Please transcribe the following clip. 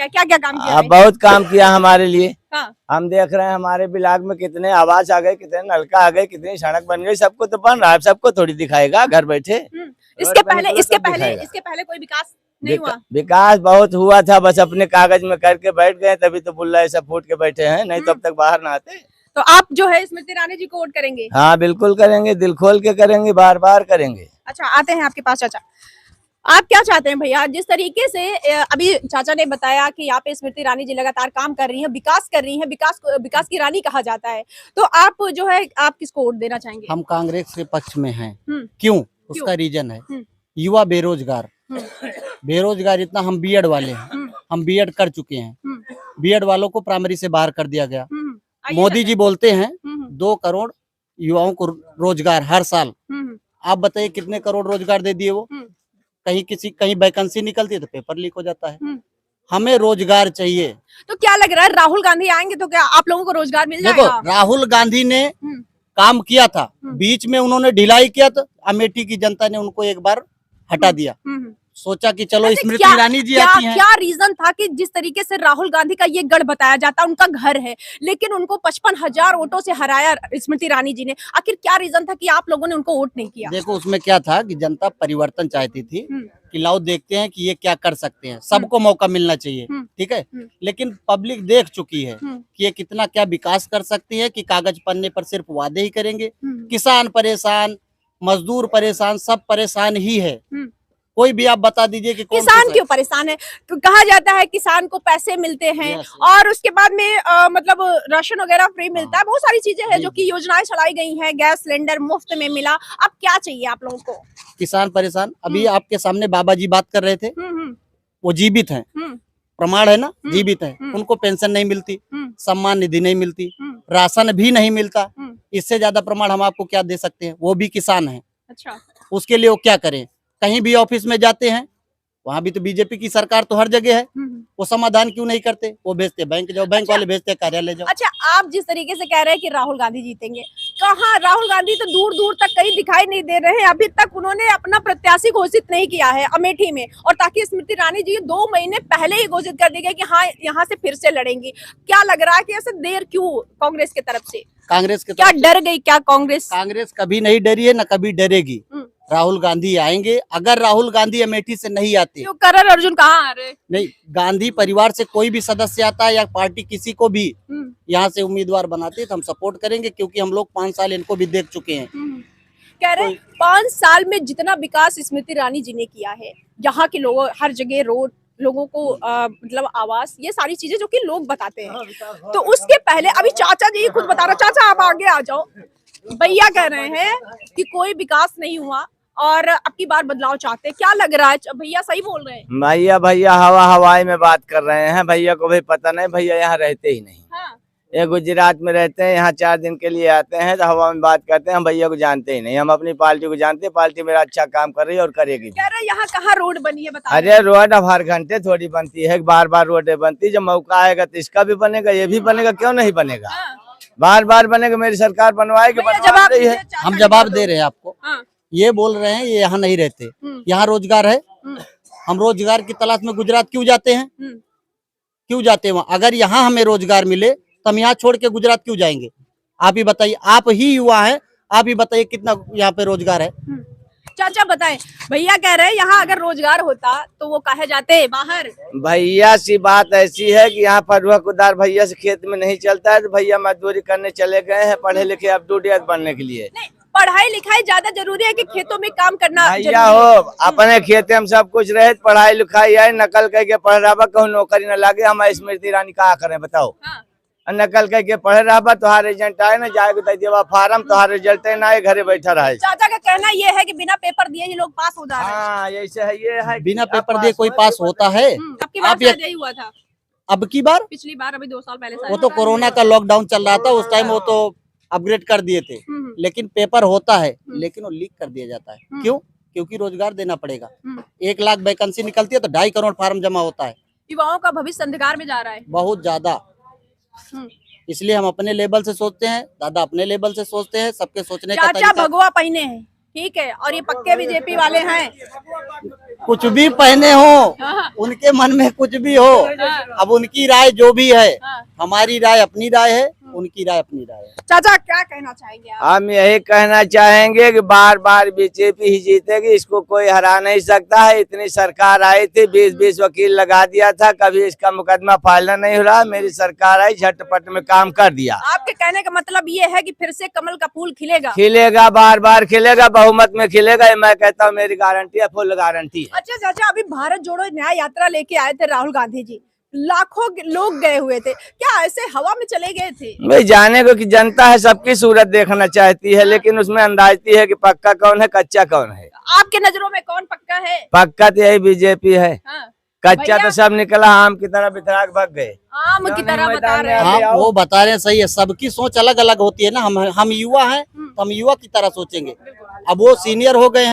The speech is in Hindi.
क्या क्या क्या काम किया अब है? बहुत काम किया हमारे लिए। हाँ। हम देख रहे हैं हमारे ब्लॉक में कितने आवास आ गए, कितने नलका आ गए, कितनी सड़क बन गई। सबको तो बन रहा है, सबको थोड़ी दिखाएगा घर बैठे। इसके रोड पे पहले निकलो इसके तब पहले दिखाएगा। इसके पहले कोई विकास नहीं हुआ? विकास बहुत हुआ था, बस अपने कागज में करके बैठ गए, तभी तो बुल्ला ऐसा फूट के बैठे हैं, नहीं तो अब तक बाहर ना आते। तो आप जो है स्मृति ईरानी जी को वोट करेंगे? हाँ बिल्कुल करेंगे, दिल खोल के करेंगे, बार बार करेंगे। अच्छा, आते हैं आपके पास। चाचा, आप क्या चाहते हैं भैया? जिस तरीके से अभी चाचा ने बताया कि यहाँ पे स्मृति ईरानी जी लगातार काम कर रही हैं, विकास कर रही हैं, विकास की रानी कहा जाता है, तो आप जो है आप किसको वोट देना चाहेंगे? हम कांग्रेस के पक्ष में हैं। क्यों? उसका रीजन है युवा बेरोजगार। बेरोजगार इतना, हम बीएड वाले हैं, हम बीएड कर चुके हैं। बीएड वालों को प्राइमरी से बाहर कर दिया गया। मोदी जी बोलते हैं 2 करोड़ युवाओं को रोजगार हर साल। आप बताइए कितने करोड़ रोजगार दे दिए वो? कहीं वैकेंसी निकलती है तो पेपर लीक हो जाता है। हमें रोजगार चाहिए। तो क्या लग रहा है, राहुल गांधी आएंगे तो क्या आप लोगों को रोजगार मिल देखो, जाएगा? राहुल गांधी ने काम किया था, बीच में उन्होंने ढिलाई किया तो अमेठी की जनता ने उनको एक बार हटा दिया। सोचा कि चलो स्मृति ईरानी जी आती हैं। क्या रीजन था कि जिस तरीके से राहुल गांधी का ये गढ़ बताया जाता, उनका घर है, लेकिन उनको 55,000 वोटों से हराया स्मृति ईरानी जी ने? आखिर क्या रीजन था कि आप लोगों ने उनको वोट नहीं किया? देखो, उसमें क्या था कि जनता परिवर्तन चाहती थी कि लाओ देखते हैं कि ये क्या कर सकते हैं, सबको मौका मिलना चाहिए, ठीक है। लेकिन पब्लिक देख चुकी है कि ये कितना क्या विकास कर सकती है, कि कागज पन्ने पर सिर्फ वादे ही करेंगे। किसान परेशान, मजदूर परेशान, सब परेशान ही है। कोई भी आप बता दीजिए कि किसान क्यों परेशान है? कहा जाता है किसान को पैसे मिलते हैं और उसके बाद में मतलब राशन वगैरह फ्री मिलता है, बहुत सारी चीजें हैं जो कि योजनाएं चलाई गई हैं, गैस सिलेंडर मुफ्त में मिला। अब क्या चाहिए आप लोगों को? किसान परेशान। अभी आपके सामने बाबा जी बात कर रहे थे, वो जीवित हैं, प्रमाण है ना, जीवित हैं, उनको पेंशन नहीं मिलती, सम्मान निधि नहीं मिलती, राशन भी नहीं मिलता। इससे ज्यादा प्रमाण हम आपको क्या दे सकते हैं? वो भी किसान है। अच्छा, उसके लिए वो क्या करें? कहीं भी ऑफिस में जाते हैं, वहाँ भी तो बीजेपी की सरकार तो हर जगह है, वो समाधान क्यों नहीं करते? वो भेजते बैंक जाओ, बैंक वाले भेजते कार्यालय जाओ। अच्छा, आप जिस तरीके से कह रहे हैं कि राहुल गांधी जीतेंगे, कहाँ? राहुल गांधी तो दूर दूर तक कहीं दिखाई नहीं दे रहे हैं। अभी तक उन्होंने अपना प्रत्याशी घोषित नहीं किया है अमेठी में, और ताकि स्मृति ईरानी जी 2 महीने पहले ही घोषित कर दिया कि हाँ यहाँ से फिर से लड़ेंगी। क्या लग रहा है कि ऐसे देर क्यों कांग्रेस की तरफ से? कांग्रेस के क्या डर गई क्या कांग्रेस? कांग्रेस कभी नहीं डरी है, न कभी डरेगी। राहुल गांधी आएंगे। अगर राहुल गांधी अमेठी से नहीं आते, क्यों करण अर्जुन कहाँ आ रहे? नहीं, गांधी परिवार से कोई भी सदस्य आता है या पार्टी किसी को भी यहाँ से उम्मीदवार बनाते तो हम सपोर्ट करेंगे, क्योंकि हम लोग 5 साल इनको भी देख चुके हैं। कह रहे 5 साल में जितना विकास स्मृति ईरानी जी ने किया है, यहाँ के लोगों, हर जगह रोड, लोगों को मतलब आवास, ये सारी चीजें जो कि लोग बताते हैं। तो उसके पहले अभी चाचा जी खुद बता रहे, चाचा आप आगे आ जाओ। भैया कह रहे हैं कि कोई विकास नहीं हुआ और अब की बार बदलाव चाहते हैं। क्या लग रहा है भैया, सही बोल रहे हैं? भैया हवाई में बात कर रहे हैं। भैया को भी पता नहीं, भैया यहाँ रहते ही नहीं। हाँ। ये गुजरात में रहते हैं, यहाँ 4 दिन के लिए आते हैं तो हवा में बात करते हैं। हम भैया को जानते ही नहीं, हम अपनी पार्टी को जानते हैं। पार्टी मेरा अच्छा काम कर रही है और करेगी। कह रहे यहाँ कहाँ रोड बनी है बता? अरे रोड अब हर घंटे थोड़ी बनती है, बार बार रोडें बनती। जब मौका आएगा तो इसका भी बनेगा, ये भी बनेगा, क्यों नहीं बनेगा? बार बार बनेगा। मेरी सरकार बनवाएगी, बनवा रही है। हम जवाब दे रहे हैं आपको। ये बोल रहे हैं ये यहाँ नहीं रहते, यहाँ रोजगार है। हम रोजगार की तलाश में गुजरात क्यों जाते हैं? क्यों जाते हैं वहाँ? अगर यहाँ हमें रोजगार मिले तो हम यहाँ छोड़ के गुजरात क्यों जाएंगे? आप ही बताइए, आप ही युवा हैं, आप ही बताइए कितना यहाँ पे रोजगार है। चाचा बताएं, भैया कह रहे हैं यहाँ अगर रोजगार होता तो वो कहे जाते बाहर। भैया सी बात ऐसी है कि यहाँ पर कुदार भैया से खेत में नहीं चलता है, तो भैया मजदूरी करने चले गए हैं, पढ़े लिखे अब डूडियत बनने के लिए। नहीं, पढ़ाई लिखाई ज्यादा जरूरी है कि खेतों में काम करना? भैया हो अपने खेते में सब कुछ रहे, पढ़ाई लिखाई है, नकल करके पढ़ रहा, कहूँ नौकरी न लगे। हम स्मृति ईरानी कहा करें बताओ? नकल करके पढ़े रहा, तुहार रिजल्ट आए ना जाएगा देवा फार्म, तुहार रिजल्ट ना आए, घरे बैठा रहे। चाचा का कहना ये है कि बिना पेपर दिए ये लोग पास हो जा रहे हैं। हाँ, ऐसे है, ये है बिना पेपर दिए कोई पास होता है? अब की बार यही हुआ था। अब की बार? पिछली बार अभी 2 साल पहले वो तो कोरोना का लॉकडाउन चल रहा था, उस टाइम वो तो अपग्रेड कर दिए थे। लेकिन पेपर होता है, लेकिन वो लीक कर दिया जाता है। क्यों? क्योंकि रोजगार देना पड़ेगा। 1 लाख वैकेंसी निकलती है तो 2.5 करोड़ फार्म जमा होता है। युवाओं का भविष्य अंधकार में जा रहा है बहुत ज्यादा। इसलिए हम अपने लेवल से सोचते हैं, दादा अपने लेवल से सोचते हैं, सबके सोचने का चाचा भगवा पहने हैं, ठीक है, और ये पक्के बीजेपी वाले हैं। कुछ भी पहने हो, हाँ। उनके मन में कुछ भी हो, अब उनकी राय जो भी है, हमारी राय अपनी राय है, उनकी राय अपनी राय है। चाचा क्या कहना चाहेंगे आप? हम यही कहना चाहेंगे कि बार बार बीजेपी ही जीतेगी, इसको कोई हरा नहीं सकता है। इतनी सरकार आई थी, 20-20 वकील लगा दिया था, कभी इसका मुकदमा फाइनल नहीं हो रहा। मेरी सरकार आई, झटपट में काम कर दिया। आपके कहने का मतलब ये है कि फिर से कमल का फूल खिलेगा? खिलेगा, बार बार खिलेगा, बहुमत में खिलेगा, ये मैं कहता हूँ, मेरी गारंटी है, फुल गारंटी है। अच्छा चाचा, अभी भारत जोड़ो न्याय यात्रा लेके आए थे राहुल गांधी जी, लाखों लोग गए हुए थे, क्या ऐसे हवा में चले गए थे? भाई जाने को कि जनता है, सबकी सूरत देखना चाहती है, लेकिन उसमें अंदाजती है कि पक्का कौन है, कच्चा कौन है। आपके नजरों में कौन पक्का है? पक्का तो यही बीजेपी है। हाँ। कच्चा तो सब निकला आम की तरह बिथरा के भाग गए। आम की तरह बता रहे हैं। हाँ, वो बता रहे हैं, सही है। सबकी सोच अलग अलग होती है ना। हम युवा हैं तो हम युवा की तरह सोचेंगे। अब वो सीनियर हो गए हैं।